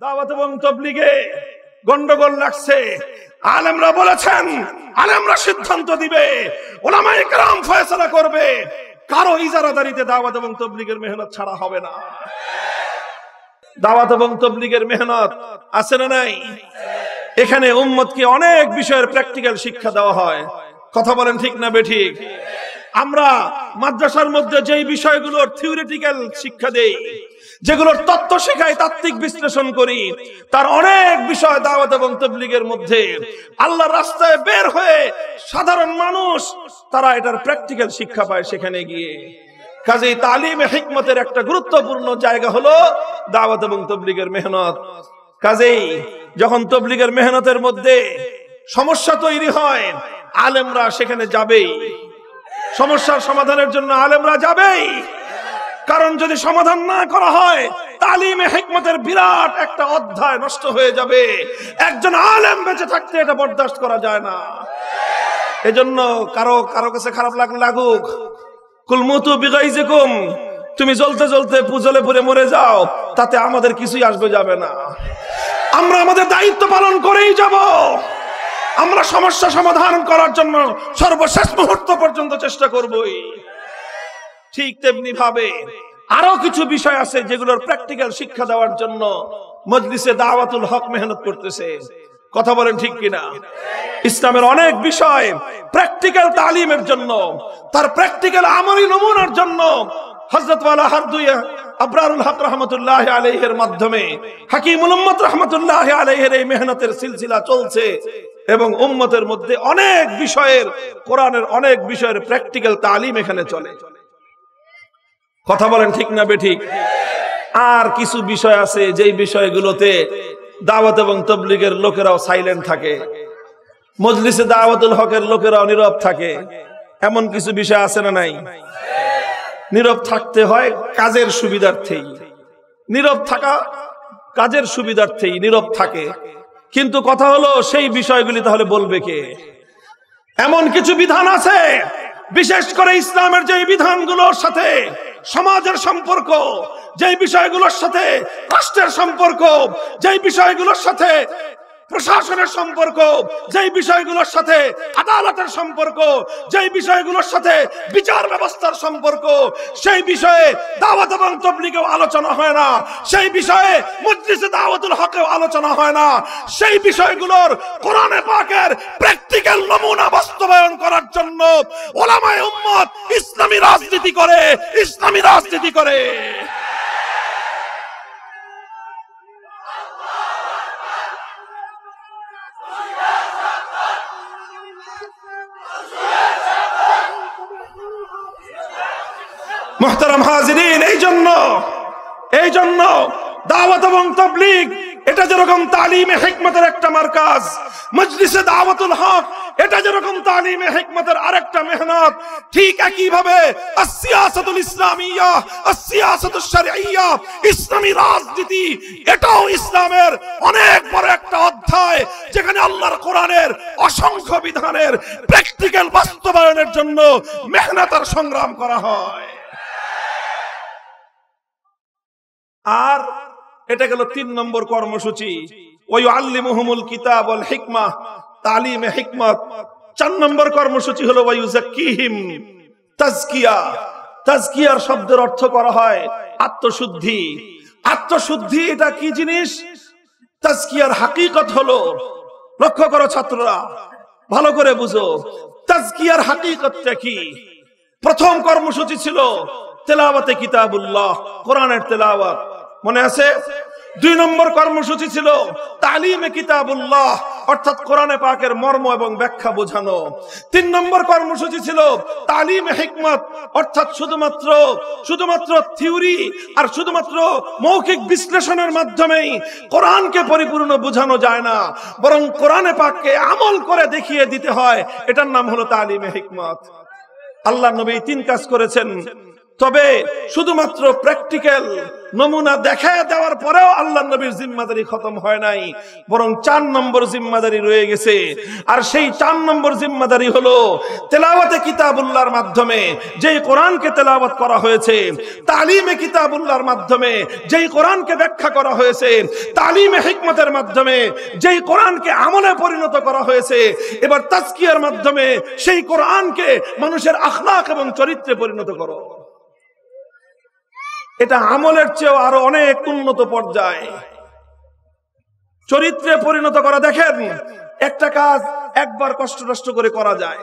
দাওয়াত এবং তাবলীগে গন্ডগোল লাগছে। আলেমরা বলেছেন, আলেমরা সিদ্ধান্ত দিবে, উলামায়ে কেরাম ফয়সালা করবে, কারো ইজারাদারিতে দাওয়াত এবং তাবলীগের মেহনত ছাড়া হবে না। দাওয়াত এবং তাবলীগের মেহনত আছে না নাই? এখানে উম্মতকে অনেক বিষয়ের প্র্যাকটিক্যাল শিক্ষা দেওয়া হয়। কথা বলেন ঠিক না বেঠিক? আমরা মাদ্রাসার মধ্যে যেই বিষয়গুলোর থিওরিটিক্যাল শিক্ষা দেই, যেগুলোর তত্ত্ব শেখাই, তাত্ত্বিক বিশ্লেষণ করি, তার অনেক বিষয় দাওয়াত এবং তাবলীগের মধ্যে। আল্লাহর রাস্তায় বের হয়ে সাধারণ মানুষ তারা এটার প্র্যাকটিক্যাল শিক্ষা পায় সেখানে গিয়ে। কাজেই তালিমে হিকমতের একটা গুরুত্বপূর্ণ জায়গা হলো দাওয়াত এবং তাবলীগের মেহনত। কাজেই যখন তাবলীগের মেহনতের মধ্যে সমস্যা তৈরি হয়, আলেমরা সেখানে যাবেই, সমস্যার সমাধানের জন্য আলেমরা যাবেই। কারণ যদি সমাধান না করা হয়, তালিমে হিকমতের বিরাট একটা অধ্যায় নষ্ট হয়ে যাবে। একজন আলেম বেঁচে থাকতে এটা বরদাস্ত করা যায় না। এজন্য কারো কাছে খারাপ লাগুক, কুলমুতু বিগাইজিকুম, তুমি জ্বলতে জ্বলতে জ্বলে পুড়ে মরে যাও, তাতে আমাদের কিছুই আসবে যাবে না। আমরা আমাদের দায়িত্ব পালন করেই যাব। আমরা সমস্যা সমাধান করার জন্য সর্বশেষ মুহূর্ত পর্যন্ত চেষ্টা করবই। ঠিক তেমনি ভাবে আরো কিছু বিষয় আছে যেগুলোর প্র্যাকটিক্যাল শিক্ষা দেওয়ার জন্য মজলিসে দাওয়াতুল হক মেহনত করতেছে। কথা বলেন ঠিক কিনা? ইসলামের অনেক বিষয় প্র্যাকটিক্যাল তালিমের জন্য, তার প্র্যাকটিক্যাল আমলি নমুনার জন্য হযরত ওয়ালা হারদুয়া আবরারুল হক রাহমাতুল্লাহি আলাইহির মাধ্যমে হাকিমুল উম্মত রাহমাতুল্লাহি আলাইহির এই মেহনতের সিলসিলা চলছে এবং উম্মতের মধ্যে অনেক বিষয়ের, কোরআনের অনেক বিষয়ের প্র্যাকটিক্যাল তালিম এখানে চলে। কথা বলেন ঠিক না বেঠিক? আর কিছু বিষয় আছে যেই বিষয়গুলোতে দাওয়াত এবং তাবলীগের লোকেরাও সাইলেন্ট থাকে, মজলিসে দাওয়াতুল হকের লোকেরাও নীরব থাকে। এমন কিছু বিষয় আছে না নাই? নীরব থাকতে হয় কাজের সুবিধার্থেই, নীরব থাকা কাজের সুবিধার্থেই নীরব থাকে। কিন্তু কথা হলো সেই বিষয়গুলি তাহলে বলবে কে? এমন কিছু বিধান আছে, বিশেষ করে ইসলামের যে বিধানগুলোর সাথে সমাজের সম্পর্ক, যেই বিষয়গুলোর সাথে রাষ্ট্রের সম্পর্ক, যেই বিষয়গুলোর সাথে প্রশাসনের সম্পর্ক, যেই বিষয়গুলোর সাথে আদালতের সম্পর্ক, যেই বিষয়গুলোর সাথে বিচার ব্যবস্থার সম্পর্ক, সেই বিষয়ে দাওয়াত এবং তাবলীগেও আলোচনা হয় না, সেই বিষয়ে মজলিসে দাওয়াতুল হকেও আলোচনা হয় না। সেই বিষয়গুলোর কোরআনে পাকের প্র্যাকটিক্যাল নমুনা বাস্তবায়ন করার জন্য উলামায়ে উম্মত ইসলামী রাজনীতি করে, ইসলামী রাজনীতি করে। মুহতারাম হাজিরিন, এই জন্য দাওয়াত এবং তাবলীগ এটা যেরকম তালিমে হিকমতের একটা মারকাজ, মজলিসে দাওয়াতুল হক এটা যেরকম তালিমে হিকমতের আরেকটা মেহনত, ঠিক একই ভাবে আস-সিয়াসাতুল ইসলামিয়া, আস-সিয়াসাতুশ শারঈয়া, ইসলামী রাজনীতি এটাও ইসলামের অনেক বড় একটা অধ্যায়, যেখানে আল্লাহর কোরআনের অসংখ্য বিধানের প্র্যাকটিক্যাল বাস্তবায়নের জন্য মেহনত আর সংগ্রাম করা হয়। আর এটা গেল 3 নম্বর কর্মসূচি, ওয়ায়ুআল্লিমুহুমুল কিতাব ওয়াল হিকমাহ, তালিমে হিকমত। 4 নম্বর কর্মসূচি হলো ওয়ায়ুযাক্কিহিম, তাজকিয়া। তাজকিয়ার শব্দের অর্থ করা হয় আত্মশুদ্ধি। আত্মশুদ্ধি এটা কি জিনিস? তাজকিয়ার হাকিকত হলো, লক্ষ্য করো ছাত্ররা, ভালো করে বুঝো, তাজকিয়ার হাকিকতটা কি। প্রথম কর্মসূচি ছিল তেলাওয়াতে কিতাবুল্লাহ, কোরআনের তেলাওয়াত, মনে আছে? 2 নম্বর কর্মসূচি ছিল তালিমে কিতাবুল্লাহ, অর্থাৎ কোরআনে পাকের মর্ম এবং ব্যাখ্যা বোঝানো। 3 নম্বর কর্মসূচি ছিল তালিমে হিকমত, অর্থাৎ শুধুমাত্র থিওরি আর শুধুমাত্র মৌখিক বিশ্লেষণের মাধ্যমেই কোরআনকে পরিপূর্ণ বোঝানো যায় না, বরং কোরআনে পাককে আমল করে দেখিয়ে দিতে হয়। এটার নাম হলো তালিমে হিকমত। আল্লাহ নবী 3 কাজ করেছেন। তবে শুধুমাত্র প্র্যাকটিক্যাল নমুনা দেখায় দেওয়ার পরেও আল্লাহর নবীর জিম্মাদারি খতম হয় নাই, বরং 4 নম্বর জিম্মাদারি রয়ে গেছে। আর সেই 4 নম্বর জিম্মাদারি হলো তেলাওয়াতে কিতাবুল্লাহর মাধ্যমে যেই কোরআনকে তেলাওয়াত করা হয়েছে, তালিমে কিতাবুল্লাহর মাধ্যমে যেই কোরআনকে ব্যাখ্যা করা হয়েছে, তালিমে হিকমতের মাধ্যমে যেই কোরআনকে আমলে পরিণত করা হয়েছে, এবার তাজকিয়ার মাধ্যমে সেই কোরআনকে মানুষের আখলাক এবং চরিত্রে পরিণত করো। এটা আমলের চেয়েও আরো অনেক উন্নত পর্যায়ে। চরিত্রে পরিণত করা, দেখেন একটা কাজ একবার কষ্ট করে করা যায়,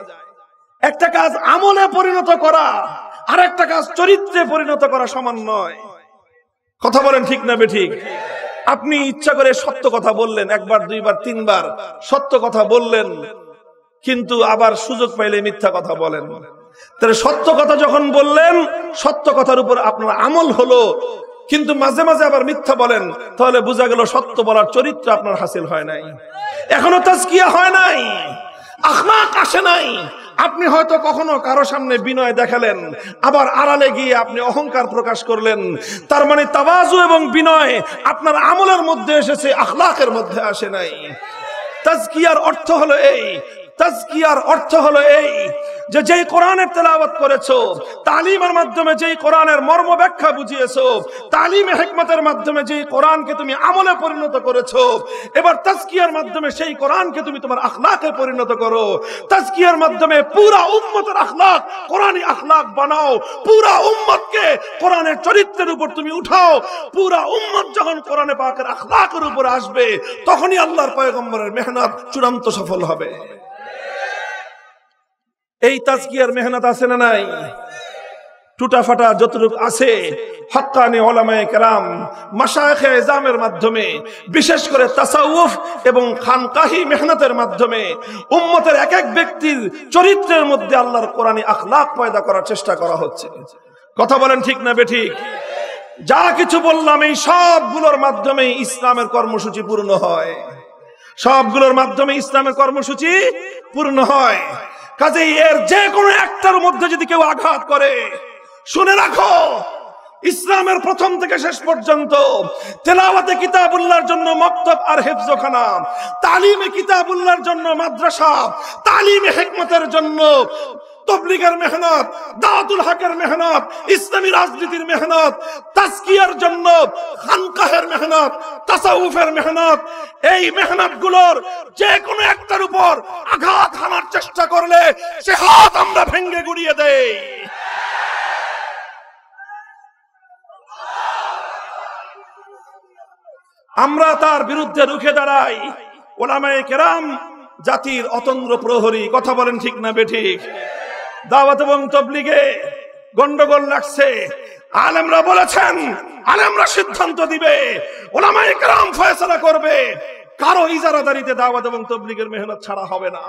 একটা কাজ আমলে পরিণত করা আর একটা কাজ চরিত্রে পরিণত করা সমান নয়। কথা বলেন ঠিক না বেঠিক? আপনি ইচ্ছা করে সত্য কথা বললেন, একবার দুইবার তিনবার সত্য কথা বললেন, কিন্তু আবার সুযোগ পাইলে মিথ্যা কথা বলেন। তাহলে সত্য কথা যখন বললেন, সত্য কথার উপর আপনার আমল হলো, কিন্তু মাঝে মাঝে আবার মিথ্যা বলেন, তাহলে বোঝা গেল সত্য বলার চরিত্র আপনার হাসিল হয় নাই, এখনো তাজকিয়া হয় নাই, আখলাক আসে নাই। আপনি হয়তো কখনো কারো সামনে বিনয় দেখালেন, আবার আড়ালে গিয়ে আপনি অহংকার প্রকাশ করলেন, তার মানে তাওয়াজু এবং বিনয় আপনার আমলের মধ্যে এসেছে, আখলাকের মধ্যে আসে নাই। তাজকিয়ার অর্থ হলো এই, তাজকিয়ার অর্থ হলো এই যে যেই কোরআনের তেলাওয়াত করেছো, তালিমের মাধ্যমে যেই কোরআনের মর্ম ব্যাখ্যা বুঝিয়েছো, তালিমে হিকমতের মাধ্যমে যেই কোরআনকে তুমি আমলে পরিণত করেছো, এবার তাজকিয়ার মাধ্যমে সেই কোরআনকে তুমি তোমার আখলাকে পরিণত করো। তাজকিয়ার মাধ্যমে পুরা উম্মতের আখলাক কোরআনী আখলাক বানাও, পুরা উম্মতকে কোরআনের চরিত্রের উপর তুমি উঠাও। পুরা উম্মত যখন কোরআনে পাকের আখলাকের উপর আসবে, তখনই আল্লাহর পয়গম্বরের মেহনত চূড়ান্ত সফল হবে। এই তাজকিয়ার মেহনত আছে না নাই? টুটা ফাটা যতটুকু আছে, হক্কানি উলামায়ে কেরাম মাশায়েখে ইজামের মাধ্যমে, বিশেষ করে তাসাউফ এবং খানকাহি মেহনতের মাধ্যমে উম্মতের এক এক ব্যক্তির চরিত্রের মধ্যে আল্লাহর কোরআনী আখলাক পয়দা করার চেষ্টা করা হচ্ছে। কথা বলেন ঠিক না বেঠিক? যা কিছু বললাম এই সবগুলোর মাধ্যমে ইসলামের কর্মসূচি পূর্ণ হয়, সবগুলোর মাধ্যমে ইসলামের কর্মসূচি পূর্ণ হয়। কাজেই এর যে কোনো একটার মধ্যে যদি কেউ আঘাত করে, শুনে রাখো, ইসলামের প্রথম থেকে শেষ পর্যন্ত তেলাওয়াতে কিতাবুল্লাহর জন্য মক্তব আর হিফজখানা, তালিমে কিতাবুল্লাহর জন্য মাদ্রাসা, তালিমে হিকমতের জন্য তবলিগের মেহনত, দাওয়াতুল হকের মেহনত, ইসলামী রাজনীতির মেহনত, তাজকিয়ার জন্য খানকাহের মেহনত, তাসাউফের মেহনত, এই মেহনতগুলোর যে কোনো একটার উপর আঘাত হানার চেষ্টা করলে সে হাত আমরা ভেঙে গুড়িয়ে দেই। আমরা তার বিরুদ্ধে রুখে দাঁড়াই। উলামায়ে কেরাম জাতির অতন্দ্র প্রহরী। কথা বলেন ঠিক না বেঠিক? দাওয়াত এবং তাবলীগে গন্ডগোল লাগছে, আলেমরা বলেছেন, আলেমরা সিদ্ধান্ত দিবে, উলামায়ে কেরাম ফয়সালা করবে, কারো ইজারাদারিতে দাওয়াত এবং তাবলীগের মেহনত ছাড়া হবে না।